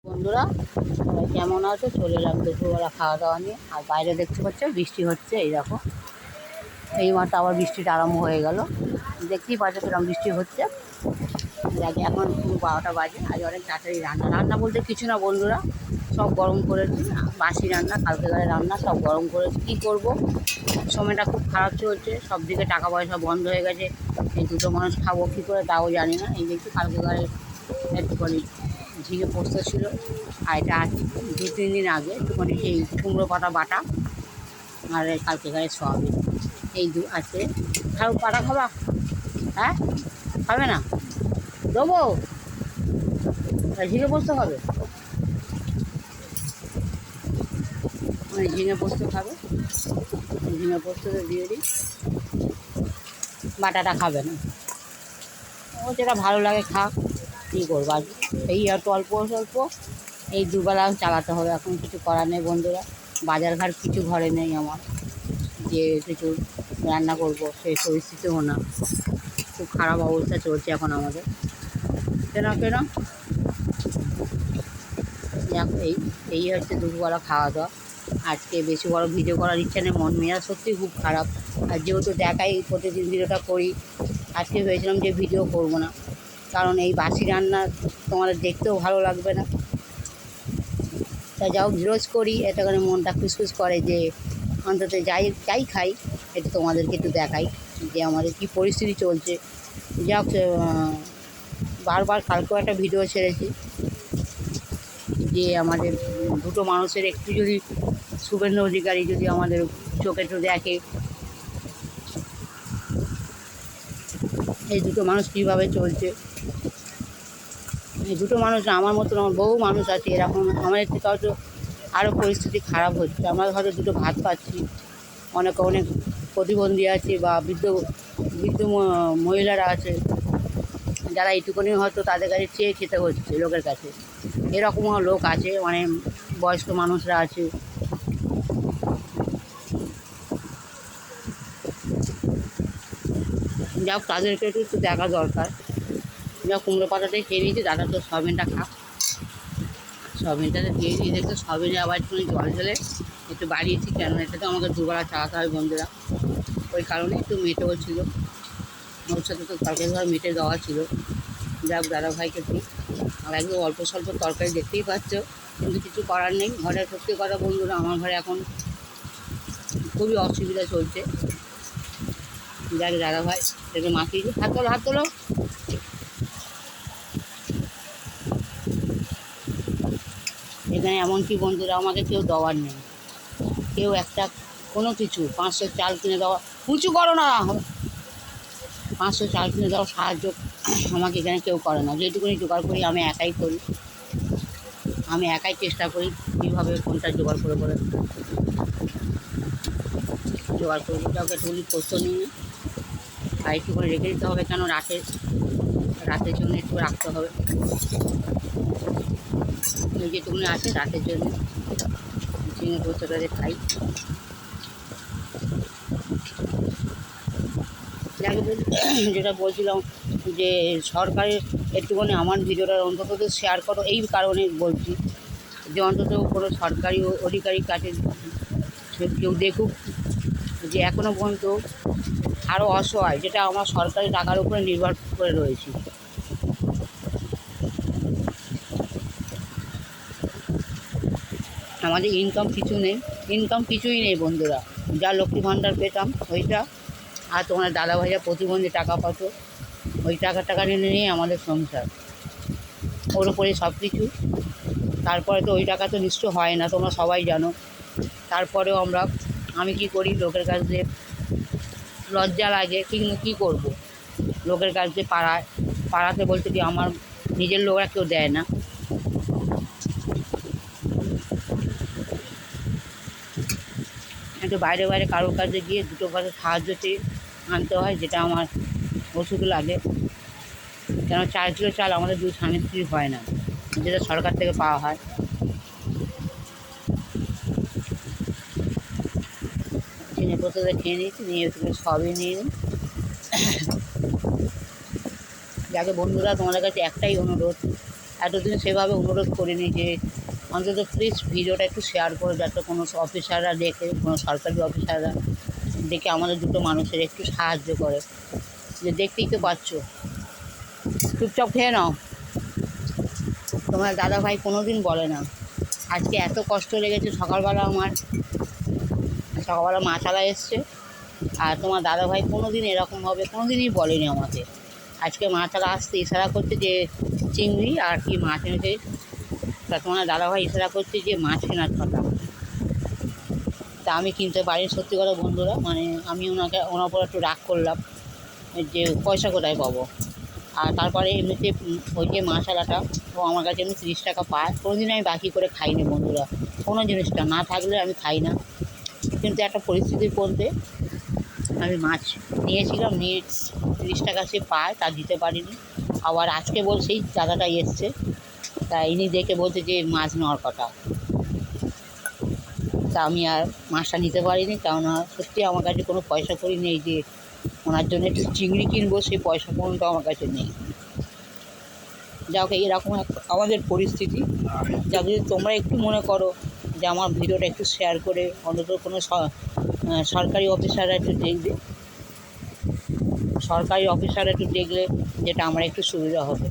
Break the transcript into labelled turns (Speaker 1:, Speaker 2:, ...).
Speaker 1: বন্ধুরা, সবাই কেমন আছো? চলে এলাম দুপুরবেলা খাওয়া দাওয়া নিয়ে। আর বাইরে দেখতে পাচ্ছ বৃষ্টি হচ্ছে। এই দেখো, এই মাত্র আবার বৃষ্টিটা আরম্ভ হয়ে গেল। দেখতেই পাচ্ছ কিরকম বৃষ্টি হচ্ছে। দেখে এখন পুরো 12টা বাজে। আজ অনেক তাড়াতাড়ি রান্না বলতে কিছু না বন্ধুরা, সব গরম করেছি। বাসি রান্না, কালকে গায়ে রান্না সব গরম করেছি। কী করবো, সময়টা খুব খারাপ চলছে, সব দিকে টাকা পয়সা বন্ধ হয়ে গেছে। এই দুটো মানুষ খাবো কী করে তাও জানি না। এই দেখছি কালকে গায়ে একটুখানি ঝিঙে পোস্ত ছিল, আর এটা 2-3 দিন আগে একটুখানি সেই কুমড়ো পাতা বাটা, আর কালকে গায়ে সয়াবিন। এই আছে। খাও, পাটা খাবা? হ্যাঁ, খাবে না? দেবো? ঝিঙে পোস্ত খাবে? মানে ঝিঙে পোস্ত খাবে, ঝিঙে পোস্তটা দিয়ে দিই। বাটাটা খাবে না, ও যেটা ভালো লাগে খাক। কী করবো, আজ এই একটু অল্প স্বল্প এই দুবেলা চালাতে হবে। এখন কিছু করার নেই বন্ধুরা। বাজার ঘাট কিছু ঘরে নেই আমার, যে কিছু রান্না করব সেই পরিস্থিতিও না। খুব খারাপ অবস্থা চলছে এখন আমাদের। কেন এই এই হচ্ছে দুপুরবেলা খাওয়া দাওয়া। আজকে বেশি বড় ভিডিও করার ইচ্ছা নেই, মন মেজাজ সত্যিই খুব খারাপ। আর যেহেতু দেখাই প্রতিদিন ভিডিওটা করি, আজকে ভেবেছিলাম যে ভিডিও করব না, কারণ এই বাসি রান্না তোমাদের দেখতেও ভালো লাগবে না। তা যাও রোজ করি, এতে করে মনটা খুশখুশ করে যে অন্তত যাই খাই এটা তোমাদেরকে একটু দেখাই যে আমাদের কী পরিস্থিতি চলছে। যাক, বারবার কালকেও একটা ভিডিও ছেড়েছি যে আমাদের দুটো মানুষের একটু যদি শুভেন্দু অধিকারী যদি আমাদের চোখে একটু দেখে, এই দুটো মানুষ কীভাবে চলছে। এই দুটো মানুষ না, আমার মতন আমার বহু মানুষ আছে এরকম। আমাদের থেকে হয়তো আরও পরিস্থিতি খারাপ হচ্ছে। আমরা হয়তো দুটো ভাত পাচ্ছি, অনেক প্রতিবন্ধী আছে বা বৃদ্ধ মহিলারা আছে, যারা এইটুকুনি হয়তো তাদের কাছে চেয়ে খেতে হচ্ছে লোকের কাছে। এরকমও লোক আছে, মানে বয়স্ক মানুষরা আছে। যাক, তাদেরকে একটু দেখা দরকার। যা কুমড়ো পাতাটাই খেয়ে নিয়েছি, দাদা তো সয়াবিনটা খাক। সয়াবিনটাতে দিয়ে দিয়ে দেখতে সয়াবিনে আবার একটুখানি জল ঢেলে একটু বাড়িয়েছি, কেন এটা তো আমাকে দুবেলা চালাতে হয় বন্ধুরা। ওই কারণে একটু মেটেও ছিল, ওর সাথে তো তরকারি ধর মেটে দেওয়া ছিল। যাক, দাদাভাইকে দিই। আর একদম অল্প স্বল্প তরকারি দেখতেই পাচ্ছ, কিন্তু কিছু করার নেই। ঘরে সত্যি কথা বন্ধুরা, আমার ঘরে এখন খুবই অসুবিধা চলছে। যাক, দাদাভাই একটু মাখিয়ে দিই। হাত তোলো। এখানে এমনকি বন্ধুরা আমাকে কেউ দেওয়ার নেই, কেউ একটা কোনো কিছু 500 চাল কিনে দেওয়া, উঁচু করো না, 500 চাল কিনে দেওয়া সাহায্য আমাকে এখানে কেউ করে না। যেটুকুনি জোগাড় করি আমি একাই করি, আমি একাই চেষ্টা করি কীভাবে কোনটা জোগাড় করে করবো। কাউকে তুলি পোস্ত নিয়ে আর একটু করে রেখে দিতে হবে, কেন রাতের জন্য একটু রাখতে হবে। ওই যেটুকুনি আছে রাতের জন্য ঝিঙে পোস্তটাতে খাই। যেটা বলছিলাম যে সরকারের একটুখানি আমার ভিডিওটার অন্তত শেয়ার করো, এই কারণে বলছি যে অন্তত কোনো সরকারি অধিকারীর কাছে কেউ দেখুক যে এখনও পর্যন্ত আরও অসহায়, যেটা আমার সরকারি টাকার উপরে নির্ভর করে রয়েছি। আমাদের ইনকাম কিছুই নেই বন্ধুরা। যা লক্ষ্মী ভাণ্ডার পেতাম ওইটা, আর তোমার দাদা ভাইয়া প্রতিবন্ধী টাকা পাতো, ওই টাকা নিয়ে আমাদের সংসার, ওর উপরে সব কিছু। তারপরে তো ওই টাকা তো নিশ্চয় হয় না, তোমরা সবাই জানো। তারপরেও আমি কি করি, লোকের কাছে লজ্জা লাগে, কিন্তু কী করব, লোকের কাছে পাড়াতে বলতে কি আমার নিজের লোকরা কেউ দেয় না। একটু বাইরে কারোর কাছে গিয়ে দুটো কাছে সাহায্য চেয়ে আনতে হয়, যেটা আমার ওষুধ লাগে। কেন 4 কিলো চাল আমাদের 2 স্বামী স্ত্রী হয় না, যেটা সরকার থেকে পাওয়া হয়। চিনি পোস্ততে খেয়ে নিয়েছি, নিয়ে একটু সবই নিয়ে নিই। যাকে বন্ধুরা, তোমাদের কাছে একটাই অনুরোধ, এতদিন সেভাবে অনুরোধ করিনি যে অন্তত প্লিজ ভিডিওটা একটু শেয়ার করে, যাতে কোনো অফিসাররা দেখে, কোনো সরকারি অফিসাররা দেখে আমাদের দুটো মানুষের একটু সাহায্য করে। যে দেখতেই তো পাচ্ছ, চুপচাপ খেয়ে নাও। তোমার দাদাভাই কোনো দিন বলে না। আজকে এত কষ্ট লেগেছে সকালবেলা, সকালবেলা মাছালা এসছে, আর তোমার দাদাভাই কোনো দিন এরকমভাবে কোনো দিনই বলেনি আমাকে। আজকে মাছালা আসতে ইশারা করছে যে চিংড়ি আর কি মাছ এনেছে, তা তোমার দাদাভাই ইশারা করছে যে মাছ কেনার কথা। তা আমি কিনতে পারিনি, সত্যি কথা বন্ধুরা। মানে আমি ওনার উপর একটু রাগ করলাম যে পয়সা কোথায় পাবো। আর তারপরে এমনিতে ওই যে মাছালাটা, ও আমার কাছে এমনি 30 টাকা পায়। কোনো দিন আমি বাকি করে খাইনি বন্ধুরা, কোনো জিনিসটা না থাকলে আমি খাই না। কিন্তু একটা পরিস্থিতির মধ্যে আমি মাছ নিয়েছিলাম, নিয়ে 30 টাকা সে পায়, তা দিতে পারিনি। আবার আজকে সেই দাদাটা এসছে, তা ইনি দেখে বলছে যে মাছ নেওয়ার কথা। তা আমি আর মাছটা নিতে পারিনি, কেননা সত্যি আমার কাছে কোনো পয়সা কড়ি নেই যে ওনার জন্য একটু চিংড়ি কিনবো, সেই পয়সা পর্যন্ত আমার কাছে নেই। যাক, এরকম আমাদের পরিস্থিতি। যা যদি তোমরা একটু মনে করো যে আমার ভিডিওটা একটু শেয়ার করে অন্তত কোনো সরকারি অফিসাররা একটু দেখলে, যেটা আমার একটু সুবিধা হবে।